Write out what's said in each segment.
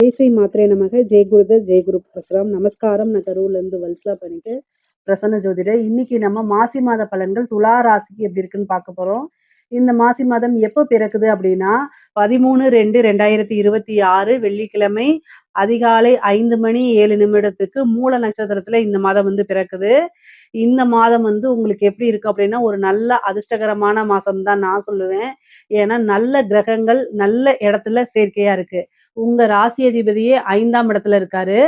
ஜெய் ஸ்ரீ மாத்ரே நமக. ஜெய் குருதத் ஜெய் குரு பிரசராம். நமஸ்காரம். நான் கரூர்லேருந்து வல்சா பண்ணிட்டு பிரசன்ன ஜோதிடர். இன்னைக்கு நம்ம மாசி மாத பலன்கள் துலா ராசிக்கு எப்படி இருக்குன்னு பார்க்க போறோம். இந்த மாசி மாதம் எப்போ பிறக்குது அப்படின்னா 13/2/2026 வெள்ளிக்கிழமை அதிகாலை 5:07 மூல நட்சத்திரத்துல இந்த மாதம் வந்து பிறக்குது. இந்த மாதம் வந்து உங்களுக்கு எப்படி இருக்கு அப்படின்னா ஒரு நல்ல அதிர்ஷ்டகரமான மாசம் தான் நான் சொல்லுவேன். ஏன்னா நல்ல கிரகங்கள் நல்ல இடத்துல சேர்க்கையா இருக்கு. உங்க ராசி அதிபதியே 5ஆம் இடத்துல இருக்காரு.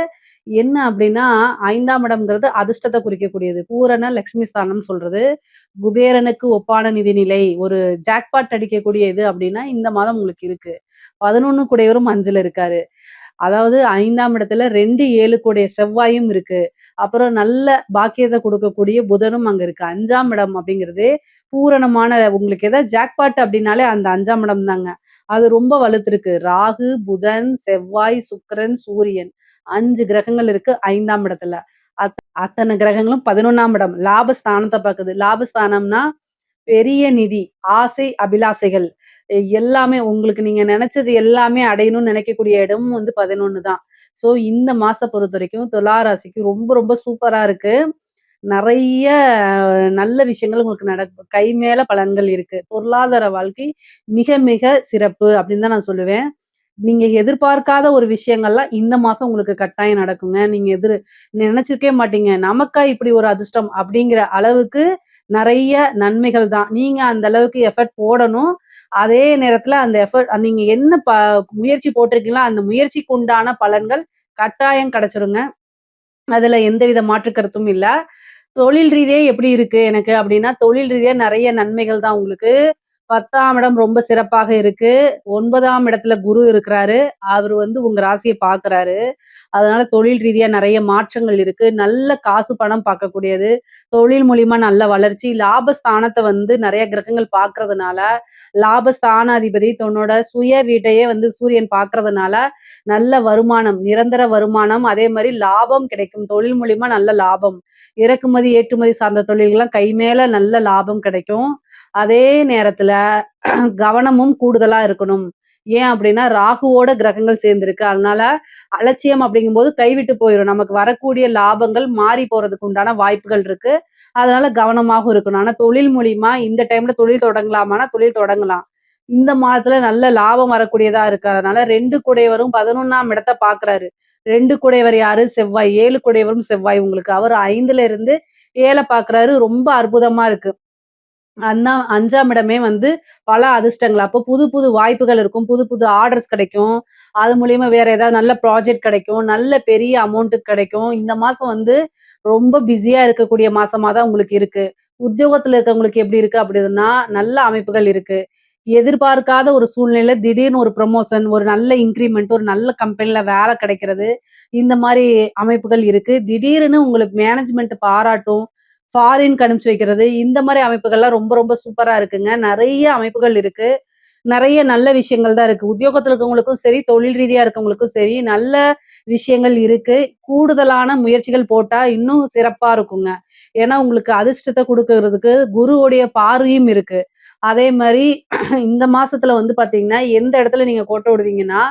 என்ன அப்படின்னா 5ஆம் இடம்ங்கிறது அதிர்ஷ்டத்தை குறிக்கக்கூடியது. பூரண லட்சுமி ஸ்தானம் சொல்றது. குபேரனுக்கு ஒப்பான நிதிநிலை, ஒரு ஜாக்பாட் அடிக்கக்கூடிய இது அப்படின்னா இந்த மாதம் உங்களுக்கு இருக்கு. 11 கூடையவரும் 5ல இருக்காரு. அதாவது 5ஆம் இடத்துல 2, 7 கூடைய செவ்வாயும் இருக்கு. அப்புறம் நல்ல பாக்கியத்தை கொடுக்கக்கூடிய புதனும் அங்க இருக்கு. 5ஆம் இடம் அப்படிங்கிறது பூரணமான உங்களுக்கு ஏதாவது ஜாக்பாட் அப்படின்னாலே அந்த 5ஆம் இடம் தாங்க. அது ரொம்ப வலுத்திருக்கு. ராகு, புதன், செவ்வாய், சுக்கிரன், சூரியன் 5 கிரகங்கள் இருக்கு 5ஆம் இடத்துல. அத்தனை கிரகங்களும் 11ஆம் இடம் லாபஸ்தானத்தை பார்க்குது. லாபஸ்தானம்னா பெரிய நிதி, ஆசை, அபிலாசைகள் எல்லாமே உங்களுக்கு நீங்க நினைச்சது எல்லாமே அடையணும்னு நினைக்கக்கூடிய இடமும் வந்து 11 தான். ஸோ இந்த மாசம் பொறுத்த வரைக்கும் துலா ராசிக்கு ரொம்ப ரொம்ப சூப்பரா இருக்கு. நிறைய நல்ல விஷயங்கள் உங்களுக்கு நடக்கும். கை மேல பலன்கள் இருக்கு. பொருளாதார வாழ்க்கை மிக மிக சிறப்பு அப்படின்னு தான் நான் சொல்லுவேன். நீங்க எதிர்பார்க்காத ஒரு விஷயங்கள்லாம் இந்த மாசம் உங்களுக்கு கட்டாயம் நடக்குங்க. நீங்க நினைச்சிருக்கவே மாட்டீங்க. நமக்கா இப்படி ஒரு அதிர்ஷ்டம் அப்படிங்கிற அளவுக்கு நிறைய நன்மைகள் தான். நீங்க அந்த அளவுக்கு எஃபர்ட் போடணும். அதே நேரத்துல அந்த எஃபர்ட் நீங்க என்ன முயற்சி போட்டிருக்கீங்களோ அந்த முயற்சிக்கு உண்டான பலன்கள் கட்டாயம் கிடைச்சிருங்க. அதுல எந்தவித மாற்று கருத்தும் இல்ல. தொழில் ரீதியா எப்படி இருக்கு எனக்கு அப்படின்னா, தொழில் ரீதியா நிறைய நன்மைகள் தான் உங்களுக்கு. 10ஆம் இடம் ரொம்ப சிறப்பாக இருக்கு. 9ஆம் இடத்துல குரு இருக்கிறாரு. அவரு வந்து உங்க ராசியை பார்க்குறாரு. அதனால தொழில் ரீதியா நிறைய மாற்றங்கள் இருக்கு. நல்ல காசு பணம் பார்க்கக்கூடியது. தொழில் மூலியமா நல்ல வளர்ச்சி. லாபஸ்தானத்தை வந்து நிறைய கிரகங்கள் பார்க்கறதுனால, லாபஸ்தானாதிபதி தன்னோட சுய வீட்டையே வந்து சூரியன் பார்க்கறதுனால, நல்ல வருமானம், நிரந்தர வருமானம், அதே மாதிரி லாபம் கிடைக்கும். தொழில் மூலியமா நல்ல லாபம். இறக்குமதி, ஏற்றுமதி சார்ந்த தொழில்கள்லாம் கை மேல நல்ல லாபம் கிடைக்கும். அதே நேரத்துல கவனமும் கூடுதலா இருக்கணும். ஏன் அப்படின்னா ராகுவோட கிரகங்கள் சேர்ந்திருக்கு. அதனால அலட்சியம் அப்படிங்கும்போது கைவிட்டு போயிடும். நமக்கு வரக்கூடிய லாபங்கள் மாறி போறதுக்கு உண்டான வாய்ப்புகள் இருக்கு. அதனால கவனமாகவும் இருக்கணும். ஆனா தொழில் மூலியமா இந்த டைம்ல தொழில் தொடங்கலாமான்னா தொழில் தொடங்கலாம். இந்த மாதத்துல நல்ல லாபம் வரக்கூடியதா இருக்கு. அதனால 2 கூடையவரும் 11ஆம் இடத்தை பார்க்கிறாரு. 2 கூடையவர் யாரு? செவ்வாய். 7 கூடையவரும் செவ்வாய் உங்களுக்கு. அவர் 5ல இருந்து 7 பார்க்கிறாரு. ரொம்ப அற்புதமா இருக்கு. 5ஆம் இடமே வந்து பல அதிர்ஷ்டங்கள். அப்போ புது புது வாய்ப்புகள் இருக்கும். புது புது ஆர்டர்ஸ் கிடைக்கும். அது மூலியமா வேற ஏதாவது நல்ல ப்ராஜெக்ட் கிடைக்கும். நல்ல பெரிய அமௌண்ட் கிடைக்கும். இந்த மாசம் வந்து ரொம்ப பிஸியா இருக்கக்கூடிய மாசமா தான் உங்களுக்கு இருக்கு. உத்தியோகத்துல இருக்கவங்களுக்கு எப்படி இருக்கு அப்படின்னா நல்ல அமைப்புகள் இருக்கு. எதிர்பார்க்காத ஒரு சூழ்நிலை திடீர்னு ஒரு ப்ரமோஷன், ஒரு நல்ல இன்கிரிமெண்ட், ஒரு நல்ல கம்பெனில வேலை கிடைக்கிறது. இந்த மாதிரி அமைப்புகள் இருக்கு. திடீர்னு உங்களுக்கு மேனேஜ்மெண்ட் பாராட்டும். ஃபாரின்க்கு அனுப்பிச்சு வைக்கிறது. இந்த மாரி அமைப்புகள்லாம் ரொம்ப ரொம்ப சூப்பரா இருக்குங்க. நெறைய அமைப்புகள் இருக்கு. நெறைய நல்ல விஷயங்கள் தான் இருக்கு. உத்தியோகத்துல இருக்கவங்களுக்கும் சரி, தொழில் ரீதியா இருக்கவங்களுக்கும் சரி, நல்ல விஷயங்கள் இருக்கு. கூடுதலான முயற்சிகள் போட்டா இன்னும் சிறப்பா இருக்குங்க. ஏன்னா உங்களுக்கு அதிர்ஷ்டத்த குடுக்குறதுக்கு குருவுடைய பார்வையும் இருக்கு. அதே மாரி இந்த மாசத்துல வந்து பாத்தீங்கன்னா, எந்த இடத்துல நீங்க கோட்ட விடுவீங்கன்னா,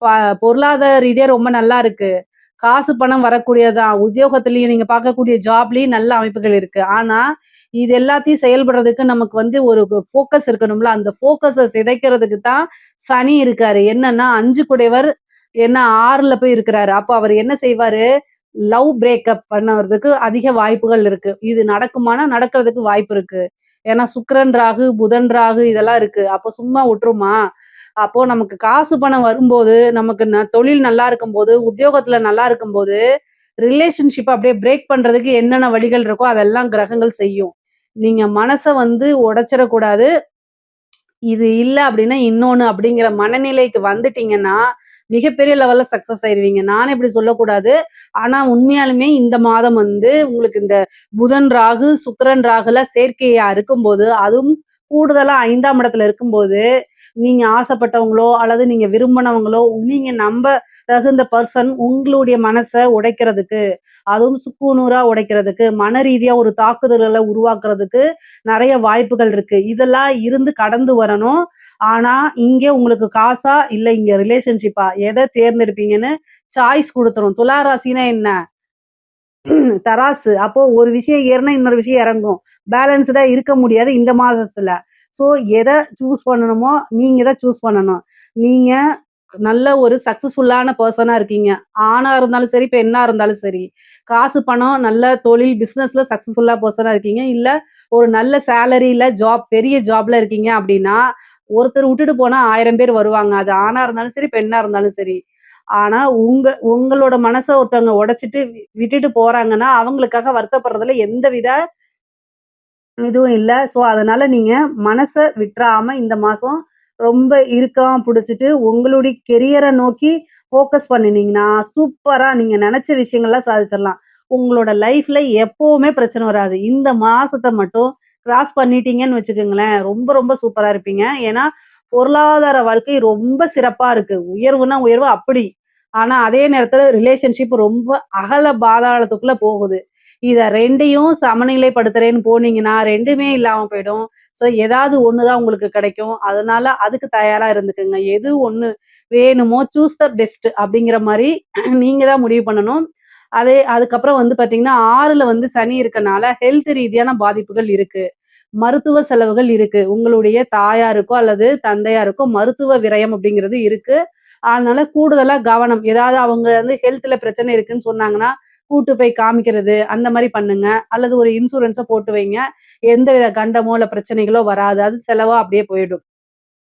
ப பொருளாதார ரீதியா ரொம்ப நல்லா இருக்கு. காசு பணம் வரக்கூடியதா. உத்தியோகத்திலயும் நீங்க பார்க்கக்கூடிய ஜாப்லயும் நல்ல அமைப்புகள் இருக்கு. ஆனா, இது எல்லாத்தையும் செயல்படுறதுக்கு நமக்கு வந்து ஒரு ஃபோக்கஸ் இருக்கணும்ல. அந்த ஃபோக்கஸ சிதைக்கிறதுக்கு தான் சனி இருக்காரு. என்னன்னா 5 குடையவர் என்ன 6ல போய் இருக்கிறாரு. அப்போ அவர் என்ன செய்வாரு? லவ் பிரேக்கப் பண்ணறதுக்கு அதிக வாய்ப்புகள் இருக்கு. இது நடக்குமானா நடக்கிறதுக்கு வாய்ப்பு இருக்கு. ஏன்னா சுக்கிரன் ராகு, புதன் ராகு இதெல்லாம் இருக்கு. அப்போ சும்மா விட்டுருமா? அப்போ நமக்கு காசு பணம் வரும்போது, நமக்கு தொழில் நல்லா இருக்கும்போது, உத்தியோகத்துல நல்லா இருக்கும்போது, ரிலேஷன்ஷிப் அப்படியே பிரேக் பண்றதுக்கு என்னென்ன வழிகள் இருக்கோ, அதெல்லாம் கிரகங்கள் செய்யும். நீங்க மனச வந்து உடைச்சிடக்கூடாது. இது இல்ல அப்படின்னா இன்னொன்னு அப்படிங்கிற மனநிலைக்கு வந்துட்டீங்கன்னா, மிகப்பெரிய லெவல்ல சக்சஸ் ஆயிருவீங்க. நானே இப்படி சொல்லக்கூடாது. ஆனா உண்மையாலுமே இந்த மாதம் வந்து உங்களுக்கு இந்த புதன் ராகு, சுக்கிரன் ராகுல சேர்க்கையா இருக்கும்போது, அதுவும் கூடுதலா 5ஆம் இடத்துல இருக்கும்போது, நீங்க ஆசைப்பட்டவங்களோ, அல்லது நீங்க விரும்பினவங்களோ, நீங்க நம்ப தகுந்த பர்சன் உங்களுடைய மனச உடைக்கிறதுக்கு, அதுவும் சுக்கு நூறா உடைக்கிறதுக்கு, மன ரீதியா ஒரு தாக்குதல்கள உருவாக்குறதுக்கு நெறைய வாய்ப்புகள் இருக்கு. இதெல்லாம் இருந்து கடந்து வரணும். ஆனா, இங்க உங்களுக்கு காசா, இல்ல இங்க ரிலேஷன்ஷிப்பா எத தேர்ந்தெடுப்பீங்கன்னு சாய்ஸ் குடுத்துரும். துலா ராசினா என்ன? தராசு. அப்போ ஒரு விஷயம் ஏறுனா இன்னொரு விஷயம் இறங்கும். பேலன்ஸ்டா இருக்க முடியாது இந்த மாசத்துல. ஸோ எத சூஸ் பண்ணணுமோ, நீங்க தான் சூஸ் பண்ணணும். நீங்க நல்ல ஒரு சக்சஸ்ஃபுல்லான பெர்சனா இருக்கீங்க. ஆணா இருந்தாலும் சரி, பெண்ணா இருந்தாலும் சரி. காசு, பணம், நல்ல தொழில், பிசினஸ்ல சக்சஸ்ஃபுல்லா பெர்சனா இருக்கீங்க. இல்ல ஒரு நல்ல சேலரில பெரிய ஜாப்ல இருக்கீங்க அப்டின்னா, ஒருத்தர் விட்டுட்டு போனா 1000 பேர் வருவாங்க. அது ஆணா இருந்தாலும் சரி, பெண்ணா இருந்தாலும் சரி. ஆனா, உங்களோட மனச ஒருத்தவங்க உடைச்சிட்டு விட்டுட்டு போறாங்கன்னா, அவங்களுக்காக வருத்தப்படுறதுல எந்தவித இதுவும் இல்ல. ஸோ, அதனால நீங்க மனச விட்றாம இந்த மாசம் ரொம்ப இறுக்கமா புடிச்சுட்டு, உங்களுடைய கெரியர நோக்கி ஃபோக்கஸ் பண்ணினீங்கன்னா, சூப்பரா நீங்க நெனச்ச விஷயங்கள்லாம் சாதிச்சிடலாம். உங்களோட லைஃப்ல எப்பவுமே பிரச்சனை வராது. இந்த மாசத்த மட்டும் கிராஸ் பண்ணிட்டீங்கன்னு வச்சுக்கங்களேன், ரொம்ப ரொம்ப சூப்பரா இருப்பீங்க. ஏன்னா, பொருளாதார வாழ்க்கை ரொம்ப சிறப்பா இருக்கு. உயர்வுனா உயர்வு அப்படி. ஆனா, அதே நேரத்துல ரிலேஷன்ஷிப் ரொம்ப அகல பாதாளத்துக்குள்ள போகுது. இத 2யும் சமநிலைப்படுத்துறேன்னு போனீங்கன்னா, 2மே இல்லாம போயிடும். ஸோ ஏதாவது ஒண்ணு தான் உங்களுக்கு கிடைக்கும். அதனால அதுக்கு தயாரா இருந்துக்குங்க. எது ஒண்ணு வேணுமோ சூஸ் த பெஸ்ட் அப்படிங்கிற மாரி நீங்க தான் முடிவு பண்ணணும். அதுக்கப்புறம் வந்து பார்த்தீங்கன்னா, 6ல வந்து சனி இருக்கனால ஹெல்த் ரீதியான பாதிப்புகள் இருக்கு. மருத்துவ செலவுகள் இருக்கு. உங்களுடைய தாயாருக்கோ அல்லது தந்தையாருக்கோ மருத்துவ விரயம் அப்படிங்கிறது இருக்கு. அதனால கூடுதலா கவனம். ஏதாவது அவங்க வந்து ஹெல்த்ல பிரச்சனை இருக்குன்னு சொன்னாங்கன்னா, கூட்டு போய் காமிக்கிறது, அந்த மாரி பண்ணுங்க. அல்லது ஒரு இன்சூரன்ஸ போட்டு வைங்க. எந்தவித கண்டமோ, இல்ல பிரச்சனைகளோ வராது. அது செலவா அப்படியே போயிடும்.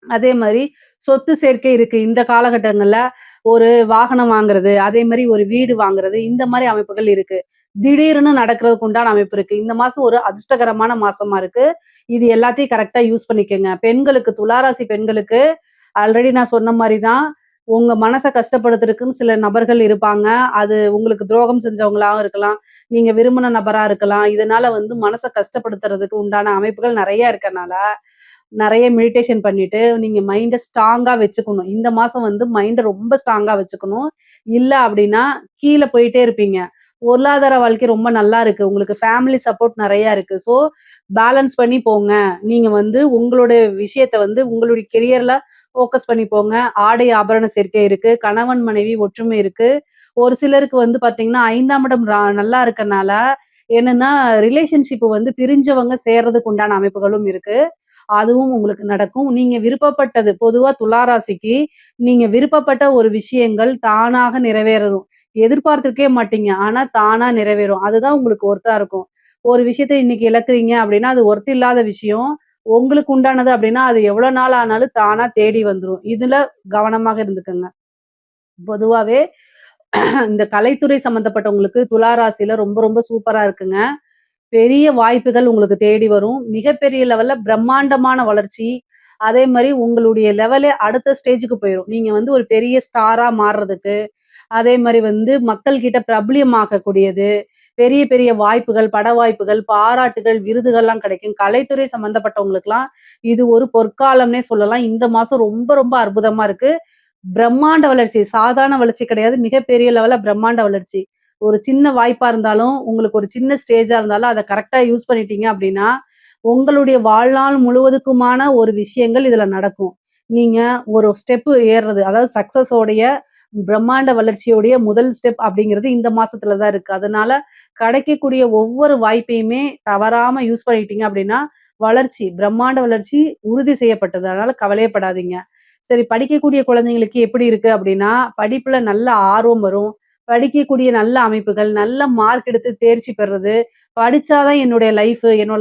அதே மாரி சொத்து சேர்க்கை இருக்கு. இந்த காலகட்டங்கள்ல ஒரு வாகனம் வாங்குறது, அதே மாரி ஒரு வீடு வாங்குறது, இந்த மாரி அமைப்புகள் இருக்கு. திடீர்னு நடக்கிறதுக்கு உண்டான அமைப்பு இருக்கு. இந்த மாசம் ஒரு அதிர்ஷ்டகரமான மாசமா இருக்கு. இது எல்லாத்தையும் கரெக்ட்டா யூஸ் பண்ணிக்கங்க. பெண்களுக்கு துளாராசி பெண்களுக்கு ஆல்ரெடி நான் சொன்ன மாரி தான். உங்க மனச கஷ்டப்படுத்துறதுக்குன்னு சில நபர்கள் இருப்பாங்க. அது உங்களுக்கு துரோகம் செஞ்சவங்களாவும் இருக்கலாம். நீங்க விரும்புன நபரா இருக்கலாம். இதனால வந்து மனச கஷ்டப்படுத்துறதுக்கு உண்டான அமைப்புகள் நெறைய இருக்கனால, நெறைய மெடிடேஷன் பண்ணிட்டு, நீங்க மைண்ட ஸ்ட்ராங்கா வச்சுக்கணும். இந்த மாசம் வந்து மைண்ட ரொம்ப ஸ்ட்ராங்கா வச்சுக்கணும். இல்ல அப்டின்னா, கீழ போயிட்டே இருப்பீங்க. பொருளாதார வாழ்க்கை ரொம்ப நல்லா இருக்கு. உங்களுக்கு ஃபேமிலி சப்போர்ட் நெறைய இருக்கு. ஸோ, பேலன்ஸ் பண்ணி போங்க. நீங்க வந்து உங்களோட விஷயத்த வந்து உங்களுடைய கெரியர்ல ஃபோக்கஸ் பண்ணி போங்க. ஆடை ஆபரண சேர்க்கை இருக்கு. கணவன், மனைவி ஒற்றுமை இருக்கு. ஒரு சிலருக்கு வந்து பார்த்தீங்கன்னா, 5ஆம் இடம் நல்லா இருக்கனால, என்னன்னா ரிலேஷன்ஷிப் வந்து பிரிஞ்சவங்க சேர்றதுக்கு உண்டான அமைப்புகளும் இருக்கு. அதுவும் உங்களுக்கு நடக்கும். நீங்க விருப்பப்பட்டது பொதுவா துலா ராசிக்கு, நீங்க விருப்பப்பட்ட ஒரு விஷயங்கள் தானாக நிறைவேறணும். எதிர்பார்த்திருக்கவே மாட்டீங்க. ஆனா தானா நிறைவேறும். அதுதான் உங்களுக்கு ஒர்த்தா இருக்கும். ஒரு விஷயத்த இன்னைக்கு இழக்கிறீங்க அப்டின்னா, அது ஒர்த் இல்லாத விஷயம். உங்களுக்கு உண்டானது அப்டின்னா, அது எவ்வளோ நாள் ஆனாலும் தானா தேடி வந்துரும். இதுல கவனமாக இருந்துக்கங்க. பொதுவாவே இந்த கலைத்துறை சம்மந்தப்பட்டவங்களுக்கு துலா ராசியில ரொம்ப ரொம்ப சூப்பரா இருக்குங்க. பெரிய வாய்ப்புகள் உங்களுக்கு தேடி வரும். மிகப்பெரிய லெவல்ல பிரம்மாண்டமான வளர்ச்சி. அதே மாரி உங்களுடைய லெவலே அடுத்த ஸ்டேஜ்க்கு போயிரும். நீங்க வந்து ஒரு பெரிய ஸ்டாரா மாறுறதுக்கு, அதே மாரி வந்து மக்கள் கிட்ட பிரபல்யமாகக்கூடியது, பெரிய பெரிய வாய்ப்புகள், பட வாய்ப்புகள், பாராட்டுகள், விருதுகள்லாம் கிடைக்கும். கலைத்துறை சம்மந்தப்பட்டவங்களுக்குலாம் இது ஒரு பொற்காலம்னே சொல்லலாம். இந்த மாசம் ரொம்ப ரொம்ப அற்புதமா இருக்கு. பிரம்மாண்ட வளர்ச்சி. சாதாரண வளர்ச்சி கிடையாது. மிகப்பெரிய லெவல்ல பிரம்மாண்ட வளர்ச்சி. ஒரு சின்ன வாய்ப்பா இருந்தாலும், உங்களுக்கு ஒரு சின்ன ஸ்டேஜா இருந்தாலும், அத கரெக்ட்டா யூஸ் பண்ணிட்டீங்க அப்டின்னா, உங்களுடைய வாழ்நாள் முழுவதுக்குமான ஒரு விஷயங்கள் இதுல நடக்கும். நீங்க ஒரு ஸ்டெப் ஏறுறது, அதாவது சக்சஸ் உடைய பிரம்மாண்ட வளர்ச்சியுடைய முதல் ஸ்டெப் அப்டிங்கிறது இந்த மாசத்துல தான் இருக்கு. அதனால கிடைக்கக்கூடிய ஒவ்வொரு வாய்ப்பையுமே தவறாம யூஸ் பண்ணிட்டீங்க அப்டின்னா, பிரம்மாண்ட வளர்ச்சி உறுதி செய்யப்பட்டது. அதனால கவலையே படாதீங்க. சரி, படிக்கக்கூடிய குழந்தைங்களுக்கு எப்படி இருக்கு அப்படின்னா, படிப்புல நல்ல ஆர்வம் வரும். படிக்கக்கூடிய நல்ல அமைப்புகள், நல்ல மார்க் எடுத்து தேர்ச்சி பெறுறது, படிச்சா தான் என்னோட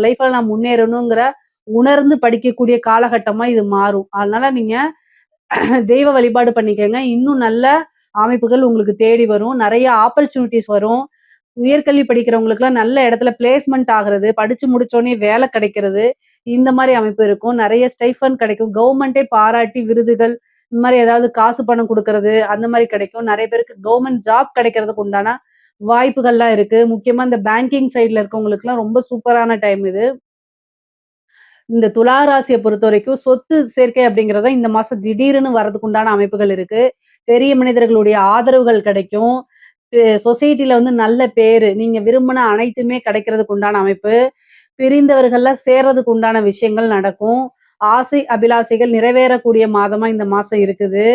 லைஃப்ல நான் முன்னேறணுங்கிற உணர்ந்து படிக்கக்கூடிய காலகட்டமா இது மாறும். அதனால நீங்க தெய்வ வழிபாடு பண்ணிக்கங்க. இன்னும் நல்ல அமைப்புகள் உங்களுக்கு தேடி வரும். நெறைய ஆப்பர்ச்சுனிட்டீஸ் வரும். உயர்கல்வி படிக்கிறவங்களுக்குலாம் நல்ல இடத்துல பிளேஸ்மென்ட் ஆகுறது, படிச்சு முடிச்சோனே வேலை கிடைக்கிறது, இந்த மாரி அமைப்பு இருக்கும். நெறைய ஸ்டைஃபண்ட் கிடைக்கும். கவர்மெண்ட்டே பாராட்டி விருதுகள், இந்த மாரி ஏதாவது காசு பணம் குடுக்கறது, அந்த மாரி கிடைக்கும். நெறைய பேருக்கு கவர்மெண்ட் ஜாப் கிடைக்கிறதுக்கு உண்டான வாய்ப்புகள்லாம் இருக்கு. முக்கியமா இந்த பேங்கிங் சைட்ல இருக்கவங்களுக்குலாம் ரொம்ப சூப்பரான டைம் இது. இந்த துலா ராசிய பொறுத்தவரைக்கும் சொத்து சேர்க்கை அப்படிங்கிறது தான் இந்த மாசம் திடீர்னு வரதுக்கு உண்டான அமைப்புகள் இருக்கு. பெரிய மனிதர்களுடைய ஆதரவுகள் கிடைக்கும். சொசைட்டில வந்து நல்ல பேரு, நீங்க விரும்பின அனைத்துமே கிடைக்கிறதுக்கு உண்டான அமைப்பு. பிரிந்தவர்கள்லாம் சேர்றதுக்கு உண்டான விஷயங்கள் நடக்கும். ஆசை, அபிலாசைகள் நிறைவேறக்கூடிய மாதமா இந்த மாசம் இருக்குது.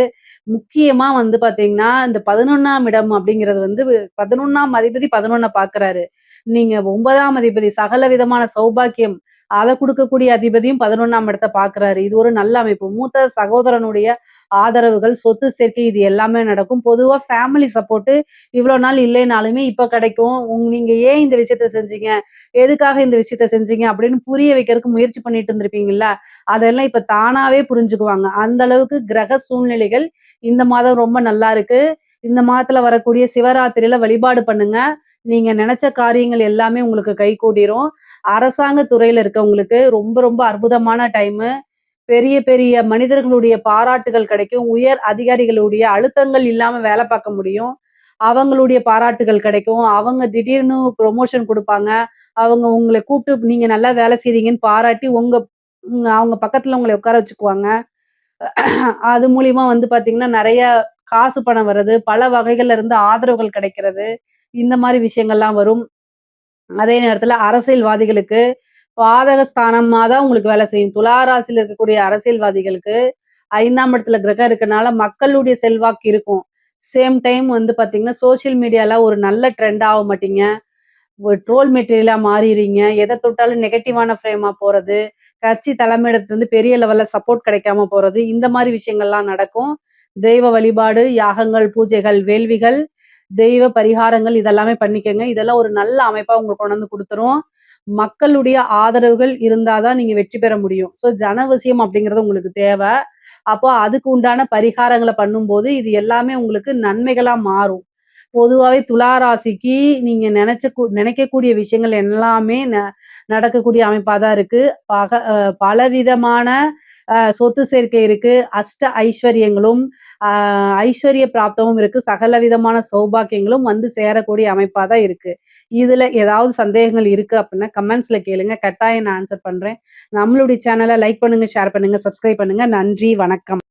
முக்கியமா வந்து பார்த்தீங்கன்னா, இந்த 11ஆம் இடம் அப்படிங்கிறது வந்து 11ஆம் அதிபதி 11 பார்க்குறாரு. நீங்க 9ஆம் அதிபதி சகல விதமான சௌபாக்கியம், அத குடுக்கக்கூடிய அதிபதியும் 11ஆம் இடத்த பார்க்குறாரு. இது ஒரு நல்ல அமைப்பு. மூத்த சகோதரனுடைய ஆதரவுகள், சொத்து சேர்க்கை இது எல்லாமே நடக்கும். பொதுவா ஃபேமிலி சப்போர்ட்டு இவ்வளோ நாள் இல்லைனாலுமே இப்ப கிடைக்கும். நீங்க ஏன் இந்த விஷயத்த செஞ்சீங்க? எதுக்காக இந்த விஷயத்த செஞ்சீங்க? அப்படின்னு புரிய வைக்கிறதுக்கு முயற்சி பண்ணிட்டு இருந்திருப்பீங்கல்ல, அதெல்லாம் இப்ப தானாவே புரிஞ்சுக்குவாங்க. அந்த அளவுக்கு கிரக சூழ்நிலைகள் இந்த மாதம் ரொம்ப நல்லா இருக்கு. இந்த மாதத்துல வரக்கூடிய சிவராத்திரியில வழிபாடு பண்ணுங்க. நீங்க நெனச்ச காரியங்கள் எல்லாமே உங்களுக்கு கைகூடிரும். அரசாங்க துறையில இருக்கவங்களுக்கு ரொம்ப ரொம்ப அற்புதமான டைமு. பெரிய பெரிய மனிதர்களுடைய பாராட்டுகள் கிடைக்கும். உயர் அதிகாரிகளுடைய அழுத்தங்கள் இல்லாம வேல பார்க்க முடியும். அவங்களுடைய பாராட்டுகள் கிடைக்கும். அவங்க திடீர்னு புரமோஷன் குடுப்பாங்க. அவங்க உங்கள கூப்ட்டு நீங்க நல்லா வேலை செய்றீங்கன்னு பாராட்டி அவங்க பக்கத்துல உங்கள உட்கார வச்சுக்குவாங்க. அது மூலியமா வந்து பார்த்தீங்கன்னா, நெறைய காசு பணம் வர்றது, பல வகைகள்ல இருந்து ஆதரவுகள் கிடைக்கிறது. இந்த மாரி விஷயங்கள்லாம் வரும். அதே நேரத்துல அரசியல்வாதிகளுக்கு பாதக ஸ்தானமா தான் உங்களுக்கு வேலை செய்யும். துலா ராசியில இருக்கக்கூடிய அரசியல்வாதிகளுக்கு 5ஆம் இடத்துல கிரகம் இருக்கனால மக்களுடைய செல்வாக்கு இருக்கும். சேம் டைம் வந்து பார்த்தீங்கன்னா, சோசியல் மீடியால ஒரு நல்ல ட்ரெண்ட் ஆக மாட்டீங்க. ஒரு ட்ரோல் மெட்டீரியலா மாறிறீங்க. எத தொட்டாலும் நெகட்டிவான ஃப்ரேமா போறது. கட்சி தலைமையிடத்திலிருந்து பெரிய லெவல்ல சப்போர்ட் கிடைக்காம போறது. இந்த மாரி விஷயங்கள்லாம் நடக்கும். தெய்வ வழிபாடு, யாகங்கள், பூஜைகள், வேள்விகள், தெய்வ பரிகாரங்கள் இதெல்லாமே பண்ணிக்கங்க. இதெல்லாம் ஒரு நல்ல அமைப்பா உங்களுக்கு கொண்டு வந்து குடுத்துரும். மக்களுடைய ஆதரவுகள் இருந்தா தான் நீங்க வெற்றி பெற முடியும். ஜனவசியம் அப்படிங்கிறது உங்களுக்கு தேவ. அப்போ அதுக்கு உண்டான பரிகாரங்கள பண்ணும்போது, இது எல்லாமே உங்களுக்கு நன்மைகளா மாறும். பொதுவாவே துலா ராசிக்கு நீங்க நினைக்கக்கூடிய விஷயங்கள் எல்லாமே நடக்கக்கூடிய அமைப்பா தான் இருக்கு. பக அ பலவிதமான சொத்து சேர்க்கை இருக்கு. அஷ்ட ஐஸ்வரியங்களும், அ ஐஸ்வர்ய பிராப்தமும் இருக்கு. சகல விதமான சௌபாக்கியங்களும் வந்து சேரக்கூடிய அமைப்பா தான் இருக்கு. இதுல ஏதாவது சந்தேகங்கள் இருக்கு அப்டின்னா கமெண்ட்ஸ்ல கேளுங்க. கட்டாயம் நான் ஆன்சர் பண்றேன். நம்மளுடைய சேனல லைக் பண்ணுங்க, ஷேர் பண்ணுங்க, சப்ஸ்கிரைப் பண்ணுங்க. நன்றி, வணக்கம்.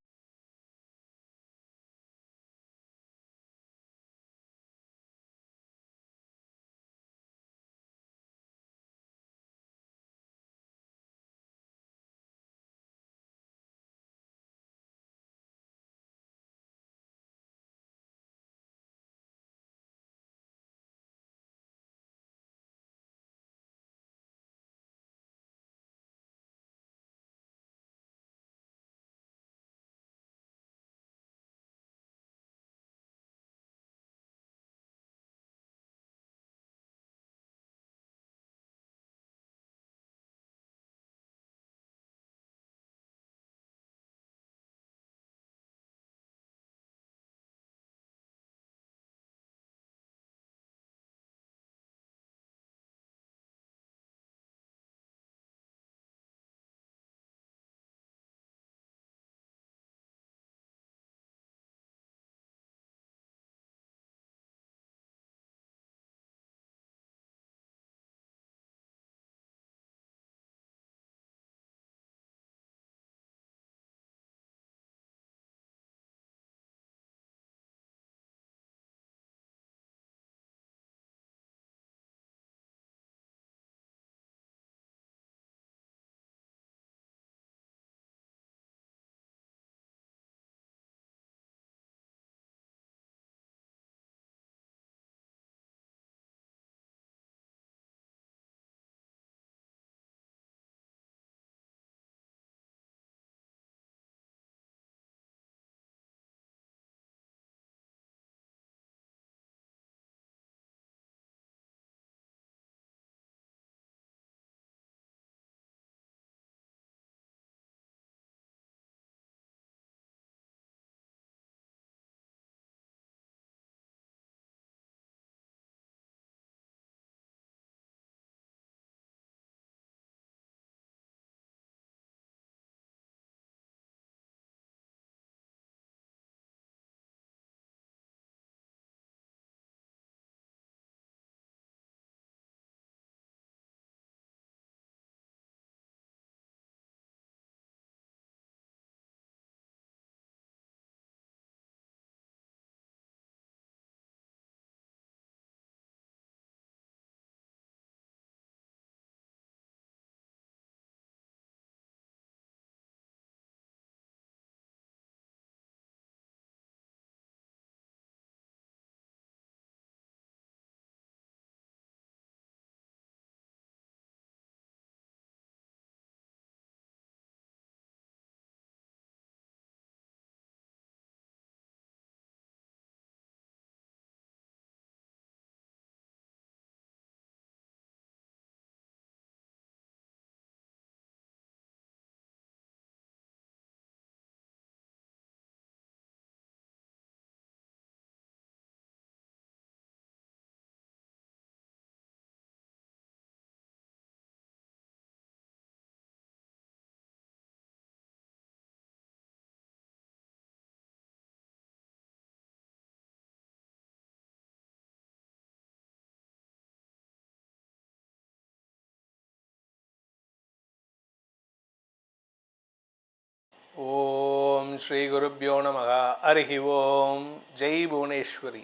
ஓம் ஸ்ரீ குருப்யோ நமக. ஹரிஹி ஓம். ஜெய் புவனேஸ்வரி.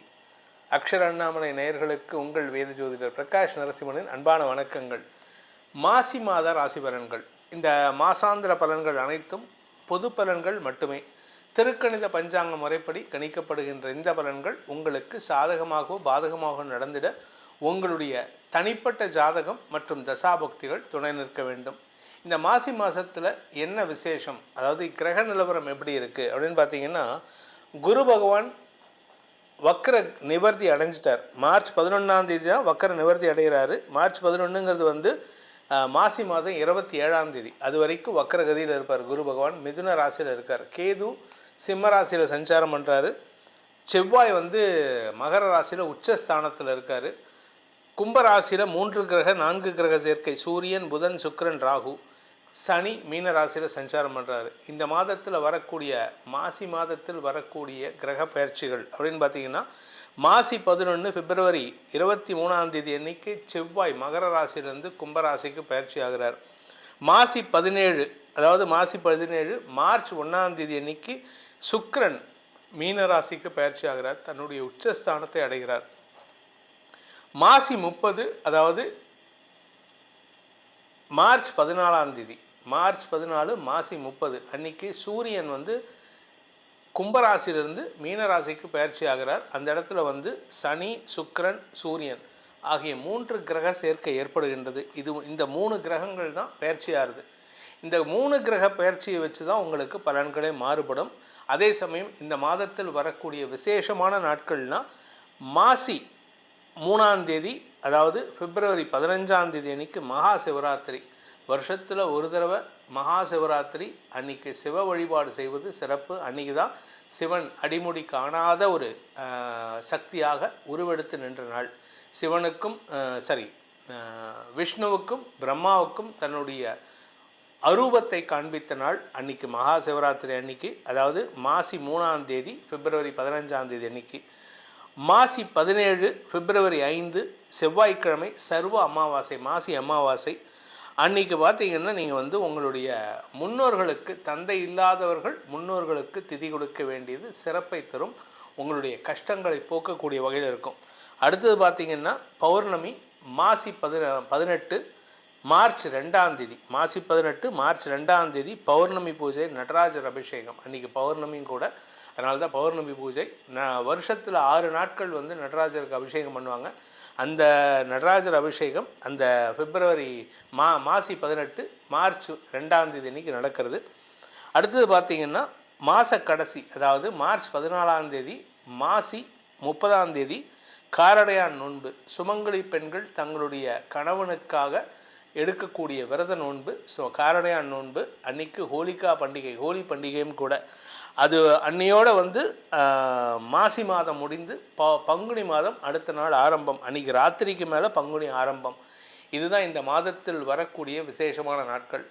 அக்ஷர அண்ணாமலை நேயர்களுக்கு உங்கள் வேத ஜோதிடர் பிரகாஷ் நரசிம்மனின் அன்பான வணக்கங்கள். மாசி மாத ராசி பலன்கள். இந்த மாசாந்திர பலன்கள் அனைத்தும் பொது பலன்கள் மட்டுமே. திருக்கணித பஞ்சாங்க முறைப்படி கணிக்கப்படுகின்ற இந்த பலன்கள் உங்களுக்கு சாதகமாகவோ பாதகமாகவோ நடந்திட உங்களுடைய தனிப்பட்ட ஜாதகம் மற்றும் தசாபக்திகள் துணை நிற்க வேண்டும். இந்த மாசி மாதத்தில் என்ன விசேஷம், அதாவது கிரக நிலவரம் எப்படி இருக்குது அப்படின்னு பார்த்தீங்கன்னா, குரு பகவான் வக்கர நிவர்த்தி அடைஞ்சிட்டார். மார்ச் 11 தான் வக்கர நிவர்த்தி அடைகிறாரு. மார்ச் 11 மாசி மாதம் 27 அது வரைக்கும் வக்கர கதியில் இருப்பார். குரு பகவான் மிதுன ராசியில் இருக்கார். கேது சிம்ம ராசியில் சஞ்சாரம் பண்ணுறாரு. செவ்வாய் மகர ராசியில் உச்சஸ்தானத்தில் இருக்கார். கும்பராசியில் 3 கிரக 4 கிரக சேர்க்கை, சூரியன் புதன் சுக்கிரன் ராகு. சனி மீன ராசியில் சஞ்சாரம் பண்ணுறாரு. இந்த மாதத்தில் வரக்கூடிய மாசி மாதத்தில் வரக்கூடிய கிரக பயிற்சிகள் அப்படின்னு பார்த்தீங்கன்னா, மாசி 11 பிப்ரவரி 23 அன்னைக்கு செவ்வாய் மகர ராசியிலிருந்து கும்பராசிக்கு பயிற்சி ஆகிறார். மாசி 17 அதாவது மாசி 17 மார்ச் 1 அன்னைக்கு சுக்கிரன் மீன ராசிக்கு பயிற்சி ஆகிறார். தன்னுடைய உச்சஸ்தானத்தை அடைகிறார். மாசி 30 அதாவது மார்ச் 14 மார்ச் 14 மாசி 30 அன்னைக்கு சூரியன் கும்பராசிலிருந்து மீனராசிக்கு பயிற்சி ஆகிறார். அந்த இடத்துல சனி சுக்கிரன் சூரியன் ஆகிய 3 கிரக சேர்க்கை ஏற்படுகின்றது. இந்த 3 கிரகங்கள் தான் பயிற்சி ஆகுது. இந்த 3 கிரக பயிற்சியை வச்சு தான் உங்களுக்கு பலன்களே மாறுபடும். அதே சமயம் இந்த மாதத்தில் வரக்கூடிய விசேஷமான நாட்கள்னால் மாசி 3 அதாவது பிப்ரவரி 15 அன்னைக்கு மகா சிவராத்திரி. வருஷத்தில் ஒரு தடவை மகா சிவராத்திரி அன்னைக்கு சிவ வழிபாடு செய்வது சிறப்பு. அன்றைக்கி தான் சிவன் அடிமுடி காணாத ஒரு சக்தியாக உருவெடுத்து நின்ற நாள். சிவனுக்கும் விஷ்ணுவுக்கும் பிரம்மாவுக்கும் தன்னுடைய அரூபத்தை காண்பித்த நாள் அன்னைக்கு மகா சிவராத்திரி அன்னைக்கு, அதாவது மாசி 3 பிப்ரவரி 15 அன்னைக்கு. மாசி 17 பிப்ரவரி 5 செவ்வாய்க்கிழமை சர்வ அமாவாசை, மாசி அமாவாசை. அன்றைக்கி பார்த்திங்கன்னா நீங்கள் உங்களுடைய முன்னோர்களுக்கு, தந்தை இல்லாதவர்கள் முன்னோர்களுக்கு திதி கொடுக்க வேண்டியது சிறப்பை தரும். உங்களுடைய கஷ்டங்களை போக்கக்கூடிய வகையில் இருக்கும். அடுத்தது பார்த்திங்கன்னா பௌர்ணமி மாசி 18 மார்ச் 2 மாசி 18 மார்ச் 2 பௌர்ணமி பூஜை, நடராஜர் அபிஷேகம். அன்றைக்கி பௌர்ணமியும் கூட, அதனால தான் பௌர்ணமி பூஜை. வருஷத்தில் 6 நாட்கள் நடராஜருக்கு அபிஷேகம் பண்ணுவாங்க. அந்த நடராஜர் அபிஷேகம் அந்த பிப்ரவரி மாசி 18 மார்ச் 2 அன்னைக்கு நடக்கிறது. அடுத்தது பார்த்திங்கன்னா மாத கடைசி, அதாவது மார்ச் 14 மாசி 30 காரடையான் நோன்பு. சுமங்கலி பெண்கள் தங்களுடைய கணவனுக்காக எடுக்கக்கூடிய விரத நோன்பு. ஸோ காரடையான் நோன்பு அன்னைக்கு ஹோலிகா பண்டிகை, ஹோலி பண்டிகையும் கூட. அது அன்னையோடு மாசி மாதம் முடிந்து பங்குனி மாதம் அடுத்த நாள் ஆரம்பம். அன்றைக்கி ராத்திரிக்கு மேலே பங்குனி ஆரம்பம். இதுதான் இந்த மாதத்தில் வரக்கூடிய விசேஷமான நாட்கள்.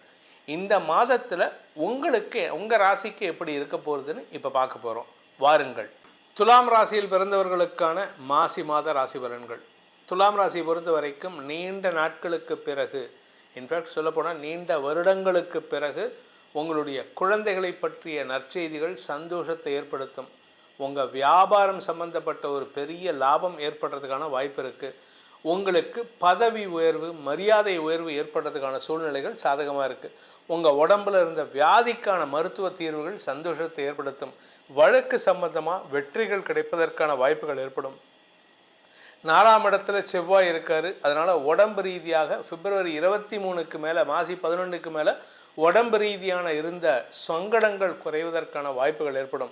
இந்த மாதத்தில் உங்களுக்கு உங்கள் ராசிக்கு எப்படி இருக்க போகுதுன்னு இப்போ பார்க்க போகிறோம். வாருங்கள். துலாம் ராசியில் பிறந்தவர்களுக்கான மாசி மாத ராசி பலன்கள். துலாம் ராசியை பொறுத்த வரைக்கும் நீண்ட நாட்களுக்கு பிறகு, இன்ஃபேக்ட் சொல்லப்போனால் நீண்ட வருடங்களுக்கு பிறகு உங்களுடைய குழந்தைகளை பற்றிய நற்செய்திகள் சந்தோஷத்தை ஏற்படுத்தும். உங்கள் வியாபாரம் சம்பந்தப்பட்ட ஒரு பெரிய லாபம் ஏற்படுறதுக்கான வாய்ப்பு இருக்குது. உங்களுக்கு பதவி உயர்வு, மரியாதை உயர்வு ஏற்படுறதுக்கான சூழ்நிலைகள் சாதகமாக இருக்குது. உங்கள் உடம்பில் இருந்த வியாதிக்கான மருத்துவ தீர்வுகள் சந்தோஷத்தை ஏற்படுத்தும். வழக்கு சம்பந்தமாக வெற்றிகள் கிடைப்பதற்கான வாய்ப்புகள் ஏற்படும். 4ஆம் இடத்துல செவ்வாய் இருக்கார். அதனால் உடம்பு ரீதியாக பிப்ரவரி 23 மேலே, மாசி 11 மேலே உடம்பு ரீதியான இருந்த சங்கடங்கள் குறைவதற்கான வாய்ப்புகள் ஏற்படும்.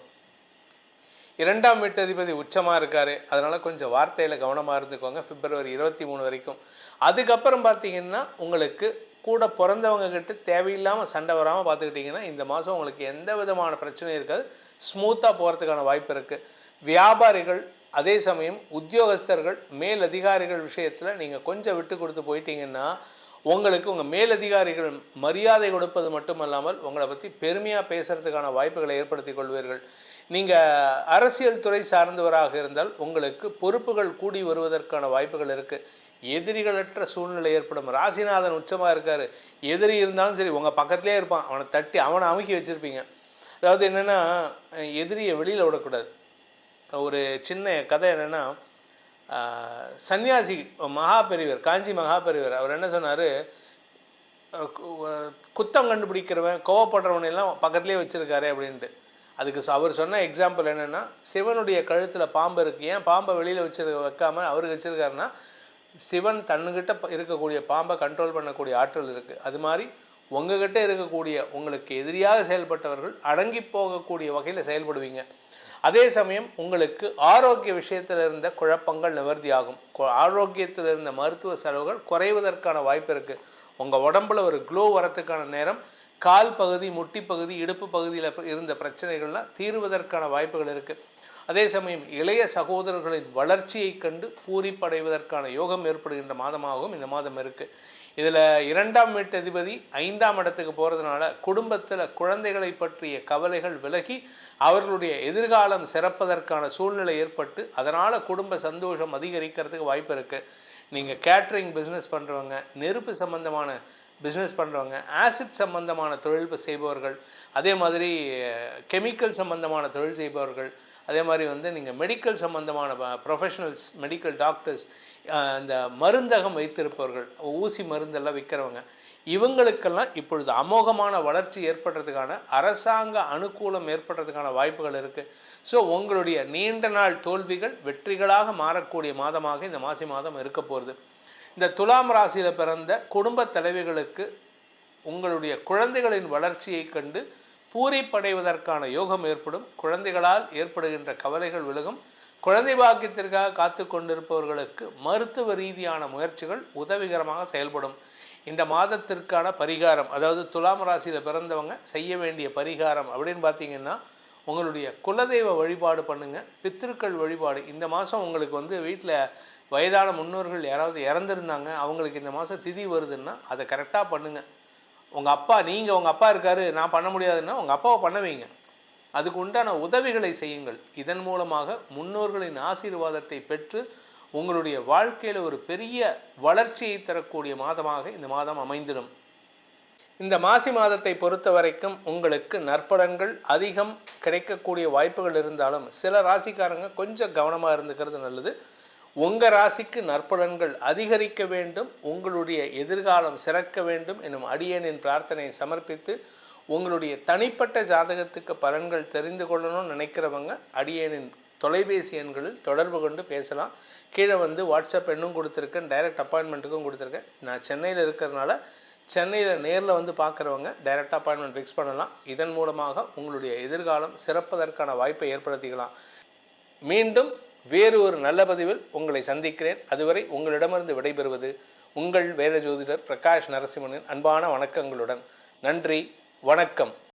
2ஆம் வீட்டதிபதி உச்சமாக இருக்கார். அதனால் கொஞ்சம் வார்த்தையில் கவனமாக இருந்துக்கோங்க பிப்ரவரி 23 வரைக்கும். அதுக்கப்புறம் பார்த்திங்கன்னா உங்களுக்கு கூட பிறந்தவங்க கிட்ட தேவையில்லாமல் சண்டை வராமல் பார்த்துக்கிட்டிங்கன்னா இந்த மாதம் உங்களுக்கு எந்த விதமான பிரச்சனையும் இருக்காது. ஸ்மூத்தாக போகிறதுக்கான வாய்ப்பு இருக்குது. வியாபாரிகள், அதே சமயம் உத்தியோகஸ்தர்கள், மேலதிகாரிகள் விஷயத்தில் நீங்கள் கொஞ்சம் விட்டு கொடுத்து போயிட்டீங்கன்னா உங்களுக்கு உங்கள் மேலதிகாரிகள் மரியாதை கொடுப்பது மட்டுமல்லாமல் உங்களை பற்றி பெருமையாக பேசுகிறதுக்கான வாய்ப்புகளை ஏற்படுத்தி கொள்வீர்கள். நீங்கள் அரசியல் துறை சார்ந்தவராக இருந்தால் உங்களுக்கு பொறுப்புகள் கூடி வருவதற்கான வாய்ப்புகள் இருக்குது. எதிரிகளற்ற சூழ்நிலை ஏற்படும். ராசிநாதன் உச்சமாக இருக்கார். எதிரி இருந்தாலும் சரி உங்கள் பக்கத்துலேயே இருப்பான். அவனை தட்டி அவனை அமுக்கி வச்சுருப்பீங்க. அதாவது என்னென்னா, எதிரியை வெளியில் விடக்கூடாது. ஒரு சின்ன கதை என்னென்னா, சன்னியாசி மகாபெரிவர், காஞ்சி மகாபெரிவர் அவர் என்ன சொன்னார், குத்தம் கண்டுபிடிக்கிறவன் கோவப்படுறவன் எல்லாம் பக்கத்துலேயே வச்சுருக்காரு அப்படின்ட்டு. அதுக்கு அவர் சொன்ன எக்ஸாம்பிள் என்னென்னா, சிவனுடைய கழுத்தில் பாம்பு இருக்குது, ஏன் பாம்பை வெளியில் வைக்காமல் அவருக்கு வச்சுருக்காருன்னா, சிவன் தன்னுக்கிட்ட இருக்கக்கூடிய பாம்பை கண்ட்ரோல் பண்ணக்கூடிய ஆற்றல் இருக்குது. அது மாதிரி உங்ககிட்ட இருக்கக்கூடிய உங்களுக்கு எதிரியாக செயல்பட்டவர்கள் அடங்கி போகக்கூடிய வகையில் செயல்படுவீங்க. அதே சமயம் உங்களுக்கு ஆரோக்கிய விஷயத்தில் இருந்த குழப்பங்கள் நிவர்த்தி ஆகும். ஆரோக்கியத்தில் இருந்த மருத்துவ செலவுகள் குறைவதற்கான வாய்ப்பு இருக்குது. உங்கள் உடம்புல ஒரு க்ளோ வரத்துக்கான நேரம். கால் பகுதி, முட்டி பகுதி, இடுப்பு பகுதியில் இருந்த பிரச்சனைகள்லாம் தீர்வதற்கான வாய்ப்புகள் இருக்குது. அதே சமயம் இளைய சகோதரர்களின் வளர்ச்சியை கண்டு பூரிப்படைவதற்கான யோகம் ஏற்படுகின்ற மாதமாகவும் இந்த மாதம் இருக்குது. இதில் 2ஆம் வீட்டதிபதி 5ஆம் இடத்துக்கு போகிறதுனால குடும்பத்தில் குழந்தைகளை பற்றிய கவலைகள் விலகி அவர்களுடைய எதிர்காலம் சிறப்பதற்கான சூழ்நிலை ஏற்பட்டு அதனால் குடும்ப சந்தோஷம் அதிகரிக்கிறதுக்கு வாய்ப்பு இருக்குது. நீங்கள் கேட்ரிங் பிஸ்னஸ் பண்ணுறவங்க, நெருப்பு சம்பந்தமான பிஸ்னஸ் பண்ணுறவங்க, ஆசிட் சம்பந்தமான தொழில் செய்பவர்கள், அதே மாதிரி கெமிக்கல் சம்பந்தமான தொழில் செய்பவர்கள், அதே மாதிரி நீங்கள் மெடிக்கல் சம்பந்தமான ப்ரொஃபஷனல்ஸ், மெடிக்கல் டாக்டர்ஸ், இந்த மருந்தகம் வைத்திருப்பவர்கள், ஊசி மருந்தெல்லாம் விற்கிறவங்க, இவங்களுக்கெல்லாம் இப்பொழுது அமோகமான வளர்ச்சி ஏற்படுறதுக்கான அரசாங்க அனுகூலம் ஏற்படுறதுக்கான வாய்ப்புகள் இருக்குது. ஸோ உங்களுடைய நீண்ட நாள் தோல்விகள் வெற்றிகளாக மாறக்கூடிய மாதமாக இந்த மாசி மாதம் இருக்க போகிறது. இந்த துலாம் ராசியில் பிறந்த குடும்ப தலைவிகளுக்கு உங்களுடைய குழந்தைகளின் வளர்ச்சியை கண்டு பூரிப்படைவதற்கான யோகம் ஏற்படும். குழந்தைகளால் ஏற்படுகின்ற கவலைகள் விலகும். குழந்தை பாக்கியத்திற்காக காத்து கொண்டிருப்பவர்களுக்கு மருத்துவ ரீதியான முயற்சிகள் உதவிகரமாக செயல்படும். இந்த மாதத்திற்கான பரிகாரம், அதாவது துலாம் ராசியில் பிறந்தவங்க செய்ய வேண்டிய பரிகாரம் அப்படின்னு பார்த்தீங்கன்னா, உங்களுடைய குலதெய்வ வழிபாடு பண்ணுங்கள், பித்திருக்கள் வழிபாடு. இந்த மாதம் உங்களுக்கு வீட்டில் வயதான முன்னோர்கள் யாராவது இறந்துருந்தாங்க, அவங்களுக்கு இந்த மாதம் திதி வருதுன்னா அதை கரெக்டாக பண்ணுங்கள். உங்கள் அப்பா இருக்காரு, நான் பண்ண முடியாதுன்னா உங்கள் அப்பாவை பண்ண வைங்க. அதுக்கு உண்டான உதவிகளை செய்யுங்கள். இதன் மூலமாக முன்னோர்களின் ஆசீர்வாதத்தை பெற்று உங்களுடைய வாழ்க்கையில் ஒரு பெரிய வளர்ச்சியை தரக்கூடிய மாதமாக இந்த மாதம் அமைந்திடும். இந்த மாசி மாதத்தை பொறுத்த வரைக்கும் உங்களுக்கு நற்பலன்கள் அதிகம் கிடைக்கக்கூடிய வாய்ப்புகள் இருந்தாலும் சில ராசிக்காரங்க கொஞ்சம் கவனமாக இருந்துக்கிறது நல்லது. உங்கள் ராசிக்கு நற்பலன்கள் அதிகரிக்க வேண்டும், உங்களுடைய எதிர்காலம் சிறக்க வேண்டும் எனும் அடியேனின் பிரார்த்தனையை சமர்ப்பித்து, உங்களுடைய தனிப்பட்ட ஜாதகத்துக்கு பலன்கள் தெரிந்து கொள்ளணும்னு நினைக்கிறவங்க அடியேனின் தொலைபேசி எண்களில் தொடர்பு கொண்டு பேசலாம். கீழே வாட்ஸ்அப் எண்ணும் கொடுத்துருக்கேன், டைரக்ட் அப்பாயின்மெண்ட்டுக்கும் கொடுத்துருக்கேன். நான் சென்னையில் இருக்கிறதுனால சென்னையில் நேரில் பார்க்குறவங்க டைரக்ட் அப்பாயின்மெண்ட் ஃபிக்ஸ் பண்ணலாம். இதன் மூலமாக உங்களுடைய எதிர்காலம் சிறப்பதற்கான வாய்ப்பை ஏற்படுத்திக்கலாம். மீண்டும் வேறு ஒரு நல்ல பதிவில் உங்களை சந்திக்கிறேன். அதுவரை உங்களிடமிருந்து விடைபெறுவது உங்கள் வேத ஜோதிடர் பிரகாஷ் நரசிம்மனின் அன்பான வணக்கங்களுடன். நன்றி, வணக்கம்.